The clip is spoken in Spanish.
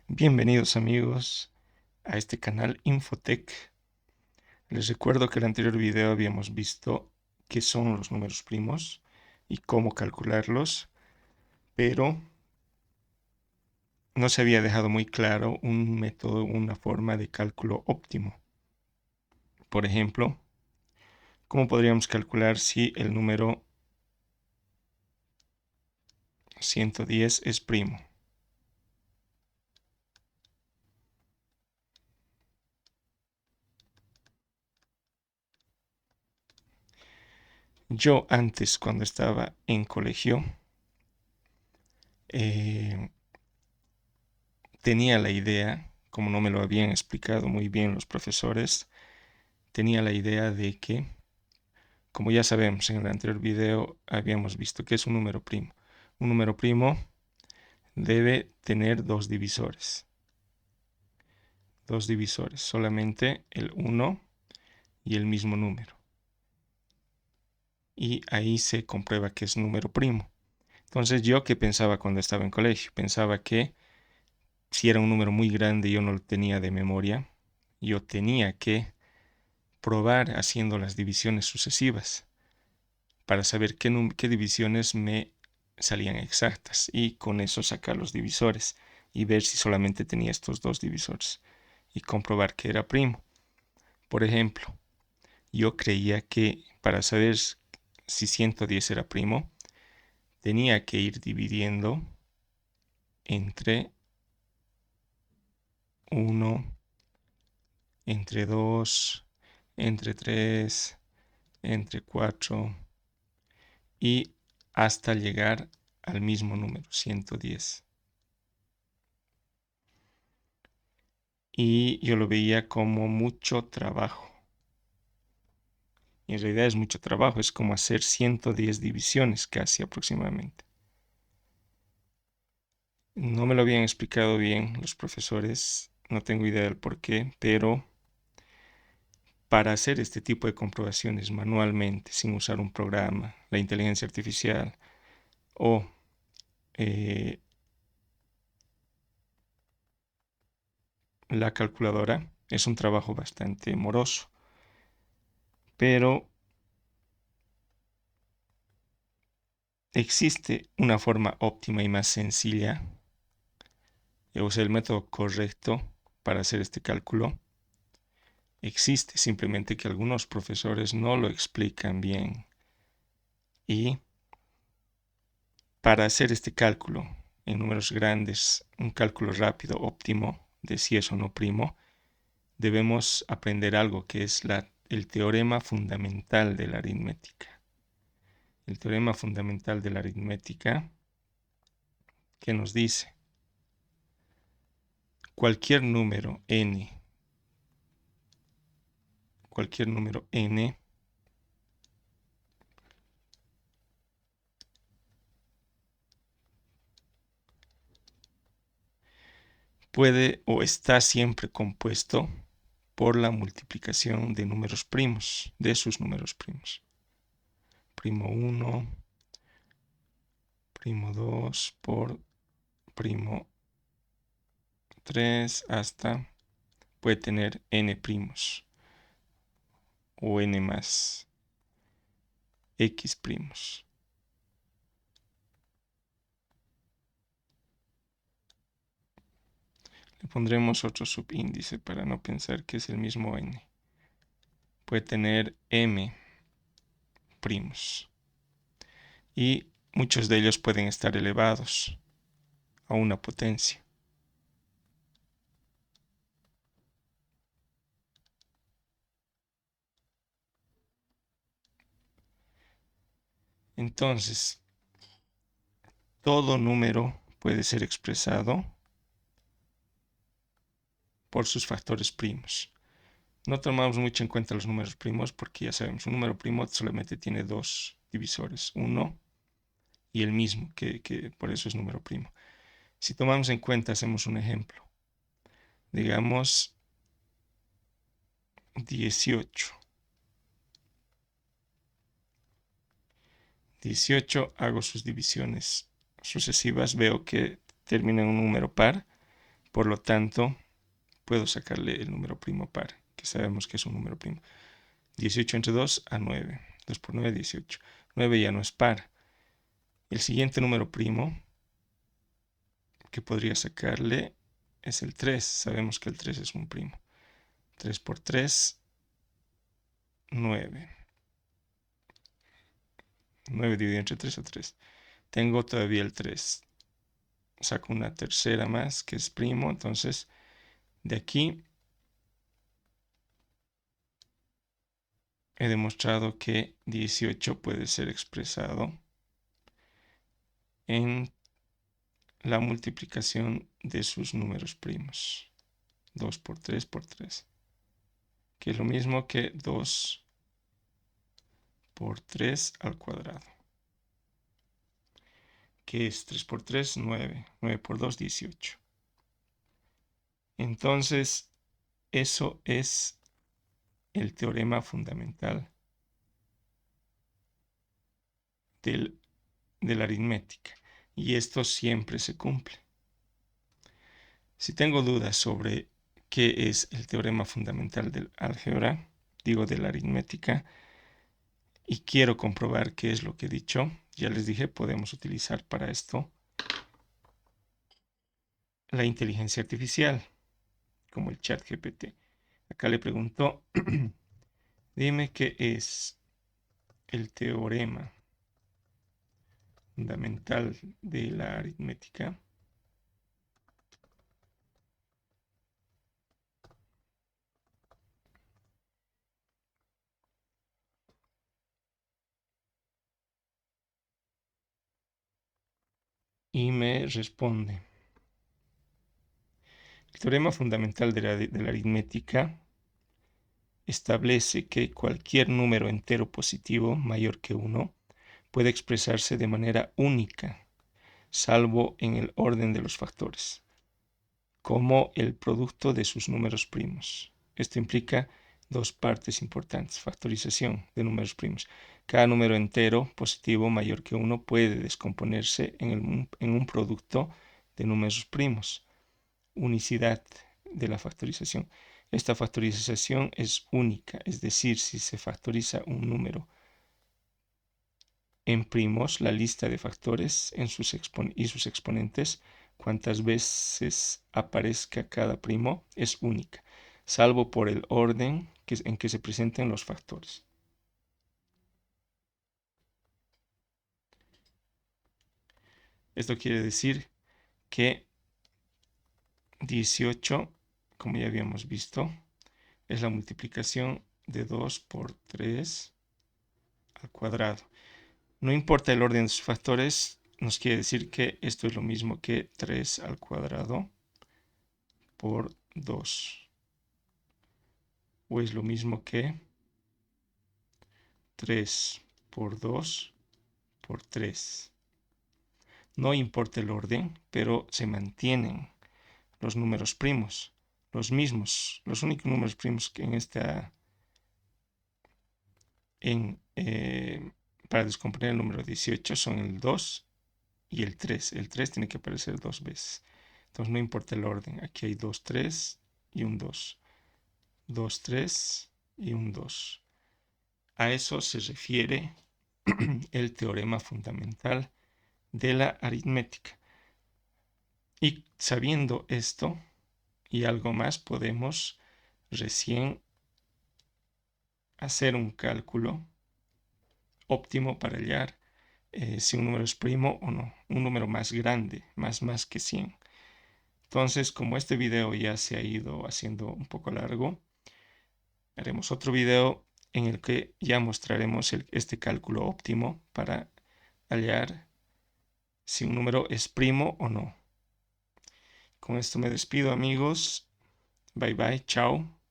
Bienvenidos amigos a este canal Infotech. Les recuerdo que en el anterior video habíamos visto qué son los números primos y cómo calcularlos, pero no se había dejado muy claro un método, una forma de cálculo óptimo. Por ejemplo, ¿cómo podríamos calcular si el número 110 es primo? Yo antes, cuando estaba en colegio, tenía la idea, como no me lo habían explicado muy bien los profesores, tenía la idea de que, como ya sabemos, en el anterior video habíamos visto que es un número primo. Un número primo debe tener dos divisores. Dos divisores, solamente el 1 y el mismo número. Y ahí se comprueba que es número primo. Entonces, ¿yo qué pensaba cuando estaba en colegio? Pensaba que si era un número muy grande y yo no lo tenía de memoria, yo tenía que probar haciendo las divisiones sucesivas para saber qué divisiones me salían exactas y con eso sacar los divisores y ver si solamente tenía estos dos divisores y comprobar que era primo. Por ejemplo, yo creía que para saber si 110 era primo, tenía que ir dividiendo entre 1, entre 2, entre 3, entre 4 y hasta llegar al mismo número, 110. Y yo lo veía como mucho trabajo. Y en realidad es mucho trabajo, es como hacer 110 divisiones casi aproximadamente. No me lo habían explicado bien los profesores, no tengo idea del por qué, pero para hacer este tipo de comprobaciones manualmente, sin usar un programa, la inteligencia artificial o eh, la calculadora, es un trabajo bastante moroso. Pero existe una forma óptima y más sencilla, o sea, el método correcto para hacer este cálculo. Existe, simplemente que algunos profesores no lo explican bien. Y para hacer este cálculo en números grandes, un cálculo rápido, óptimo, de si es o no primo, debemos aprender algo que es el teorema fundamental de la aritmética. El teorema fundamental de la aritmética que nos dice cualquier número n puede o está siempre compuesto por la multiplicación de números primos, de sus números primos. Primo 1, primo 2 por primo 3 hasta puede tener n primos o n más x primos. Le pondremos otro subíndice para no pensar que es el mismo n. Puede tener m primos y muchos de ellos pueden estar elevados a una potencia. Entonces, todo número puede ser expresado por sus factores primos. No tomamos mucho en cuenta los números primos porque ya sabemos, un número primo solamente tiene dos divisores, uno y el mismo, que por eso es número primo. Si tomamos en cuenta, hacemos un ejemplo. digamos 18. 18, hago sus divisiones sucesivas, veo que termina en un número par, por lo tanto puedo sacarle el número primo par, que sabemos que es un número primo. 18 entre 2 a 9. 2 por 9, 18. 9 ya no es par. El siguiente número primo que podría sacarle es el 3. Sabemos que el 3 es un primo. 3 por 3, 9. 9 dividido entre 3 a 3. Tengo todavía el 3. Saco una tercera más que es primo. Entonces, de aquí he demostrado que 18 puede ser expresado en la multiplicación de sus números primos. 2 por 3 por 3. Que es lo mismo que 2 por 3 al cuadrado. Que es 3 por 3, 9. 9 por 2, 18. Entonces, eso es el teorema fundamental de la aritmética. Y esto siempre se cumple. Si tengo dudas sobre qué es el teorema fundamental del álgebra, digo de la aritmética, y quiero comprobar qué es lo que he dicho, ya les dije, podemos utilizar para esto la inteligencia artificial, como el chat GPT. Acá le pregunto, dime qué es el teorema fundamental de la aritmética. Y me responde. El teorema fundamental de la aritmética establece que cualquier número entero positivo mayor que 1 puede expresarse de manera única, salvo en el orden de los factores, como el producto de sus números primos. Esto implica dos partes importantes: factorización de números primos. Cada número entero positivo mayor que 1 puede descomponerse en un producto de números primos. Unicidad de la factorización. Esta factorización es única, es decir, si se factoriza un número en primos, la lista de factores y sus exponentes, cuantas veces aparezca cada primo, es única, salvo por el orden en que se presenten los factores. Esto quiere decir que 18, como ya habíamos visto, es la multiplicación de 2 por 3 al cuadrado. No importa el orden de sus factores, nos quiere decir que esto es lo mismo que 3 al cuadrado por 2. O es lo mismo que 3 por 2 por 3. No importa el orden, pero se mantienen los números primos, los mismos. Los únicos números primos que para descomponer el número 18 son el 2 y el 3. El 3 tiene que aparecer dos veces. Entonces no importa el orden. Aquí hay 2, 3 y un 2. 2, 3 y un 2. A eso se refiere el teorema fundamental de la aritmética. Y sabiendo esto y algo más, podemos recién hacer un cálculo óptimo para hallar si un número es primo o no, un número más grande, más que 100. Entonces, como este video ya se ha ido haciendo un poco largo, haremos otro video en el que ya mostraremos este cálculo óptimo para hallar si un número es primo o no. Con esto me despido, amigos. Bye bye, chao.